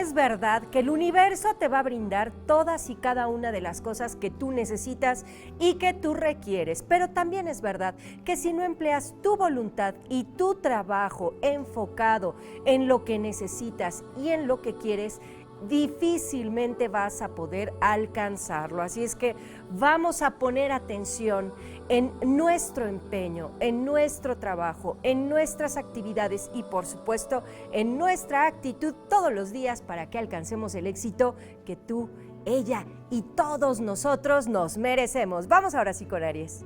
es verdad que el universo te va a brindar todas y cada una de las cosas que tú necesitas y que tú requieres, pero también es verdad que si no empleas tu voluntad y tu trabajo enfocado en lo que necesitas y en lo que quieres, difícilmente vas a poder alcanzarlo. Así es que vamos a poner atención en nuestro empeño, en nuestro trabajo, en nuestras actividades y por supuesto en nuestra actitud todos los días para que alcancemos el éxito que tú, ella y todos nosotros nos merecemos. Vamos ahora sí con Aries.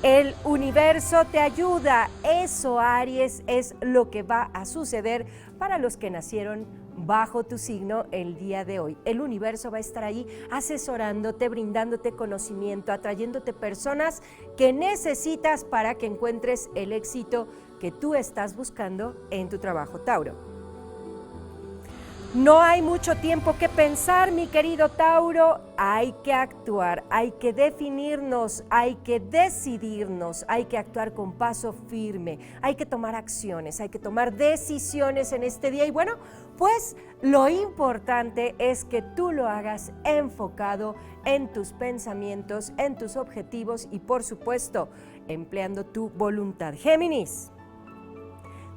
El universo te ayuda. Eso, Aries, es lo que va a suceder para los que nacieron bajo tu signo el día de hoy. El universo va a estar ahí asesorándote, brindándote conocimiento, atrayéndote personas que necesitas para que encuentres el éxito que tú estás buscando en tu trabajo, Tauro. No hay mucho tiempo que pensar, mi querido Tauro, hay que actuar, hay que definirnos, hay que decidirnos, hay que actuar con paso firme, hay que tomar acciones, hay que tomar decisiones en este día y bueno, pues lo importante es que tú lo hagas enfocado en tus pensamientos, en tus objetivos y por supuesto, empleando tu voluntad. Géminis.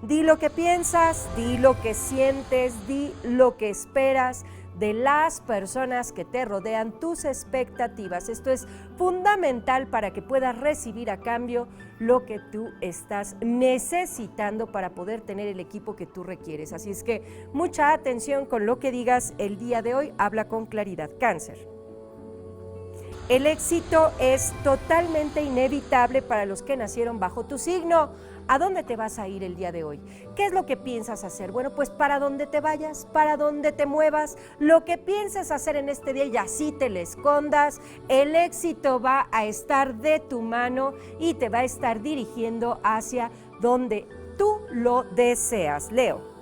Di lo que piensas, di lo que sientes, di lo que esperas de las personas que te rodean, tus expectativas. Esto es fundamental para que puedas recibir a cambio lo que tú estás necesitando para poder tener el equipo que tú requieres. Así es que mucha atención con lo que digas el día de hoy, habla con claridad. Cáncer. El éxito es totalmente inevitable para los que nacieron bajo tu signo. ¿A dónde te vas a ir el día de hoy? ¿Qué es lo que piensas hacer? Bueno, pues para donde te vayas, para donde te muevas, lo que pienses hacer en este día y así te le escondas, el éxito va a estar de tu mano y te va a estar dirigiendo hacia donde tú lo deseas. Leo.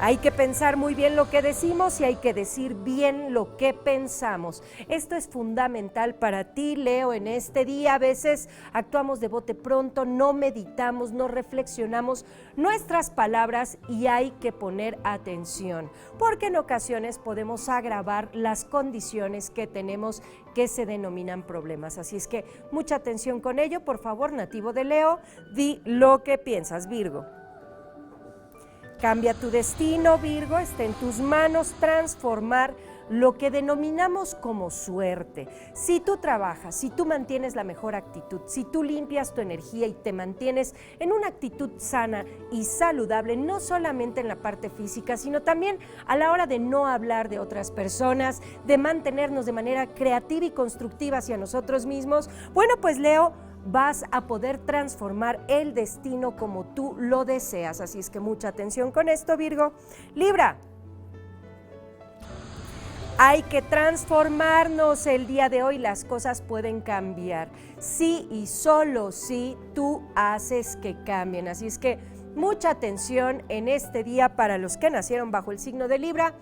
Hay que pensar muy bien lo que decimos y hay que decir bien lo que pensamos. Esto es fundamental para ti, Leo, en este día. A veces actuamos de bote pronto, no meditamos, no reflexionamos nuestras palabras y hay que poner atención, porque en ocasiones podemos agravar las condiciones que tenemos que se denominan problemas. Así es que mucha atención con ello, por favor, nativo de Leo, di lo que piensas, Virgo. Cambia tu destino, Virgo, está en tus manos transformar lo que denominamos como suerte. Si tú trabajas, si tú mantienes la mejor actitud, si tú limpias tu energía y te mantienes en una actitud sana y saludable, no solamente en la parte física, sino también a la hora de no hablar de otras personas, de mantenernos de manera creativa y constructiva hacia nosotros mismos, bueno, pues Leo, vas a poder transformar el destino como tú lo deseas. Así es que mucha atención con esto, Virgo. Libra. Hay que transformarnos el día de hoy, las cosas pueden cambiar. Sí y solo si tú haces que cambien. Así es que mucha atención en este día para los que nacieron bajo el signo de Libra,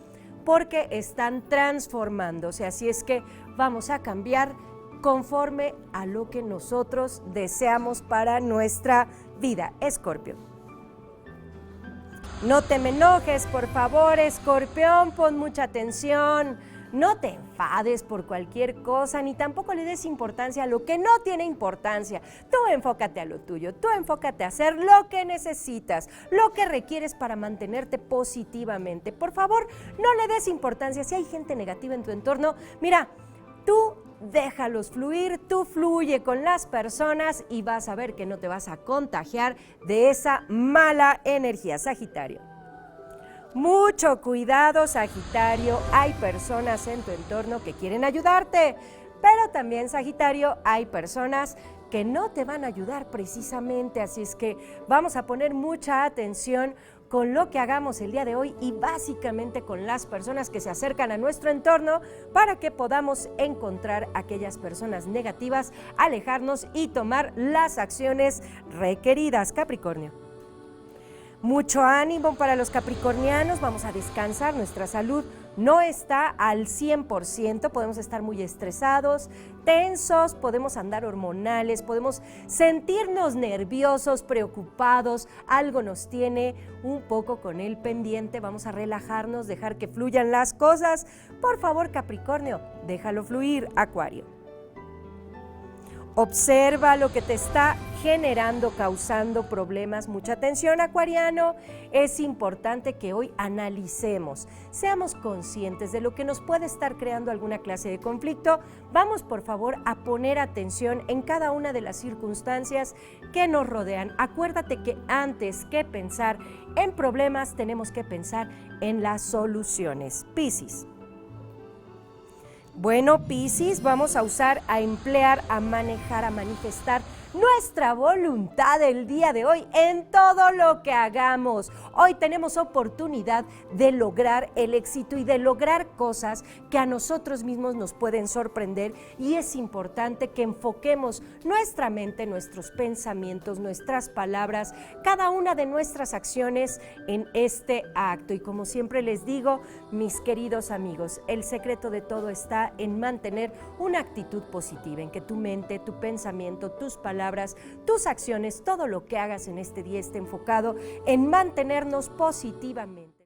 porque están transformándose. Así es que vamos a cambiar conforme a lo que nosotros deseamos para nuestra vida. Escorpio. No te me enojes, por favor, Escorpión, pon mucha atención. No te enfades por cualquier cosa, ni tampoco le des importancia a lo que no tiene importancia. Tú enfócate a lo tuyo, tú enfócate a hacer lo que necesitas, lo que requieres para mantenerte positivamente. Por favor, no le des importancia. Si hay gente negativa en tu entorno, mira, tú déjalos fluir, tú fluye con las personas y vas a ver que no te vas a contagiar de esa mala energía. Sagitario. Mucho cuidado, Sagitario, hay personas en tu entorno que quieren ayudarte, pero también, Sagitario, hay personas que no te van a ayudar precisamente, así es que vamos a poner mucha atención con lo que hagamos el día de hoy y básicamente con las personas que se acercan a nuestro entorno para que podamos encontrar aquellas personas negativas, alejarnos y tomar las acciones requeridas. Capricornio. Mucho ánimo para los capricornianos, vamos a descansar nuestra salud no está al 100%, podemos estar muy estresados, tensos, podemos andar hormonales, podemos sentirnos nerviosos, preocupados, algo nos tiene un poco con el pendiente, vamos a relajarnos, dejar que fluyan las cosas. Por favor, Capricornio, déjalo fluir, Acuario. Observa lo que te está generando, causando problemas. Mucha atención, acuariano. Es importante que hoy analicemos, seamos conscientes de lo que nos puede estar creando alguna clase de conflicto. Vamos, por favor, a poner atención en cada una de las circunstancias que nos rodean. Acuérdate que antes que pensar en problemas, tenemos que pensar en las soluciones. Piscis. Bueno, Piscis, vamos a usar, a emplear, a manejar, a manifestar nuestra voluntad el día de hoy en todo lo que hagamos. Hoy tenemos oportunidad de lograr el éxito y de lograr cosas que a nosotros mismos nos pueden sorprender, y es importante que enfoquemos nuestra mente, nuestros pensamientos, nuestras palabras, cada una de nuestras acciones en este acto. Y como siempre les digo, mis queridos amigos, el secreto de todo está en mantener una actitud positiva, en que tu mente, tu pensamiento, tus palabras, tus acciones, todo lo que hagas en este día esté enfocado en mantenernos positivamente.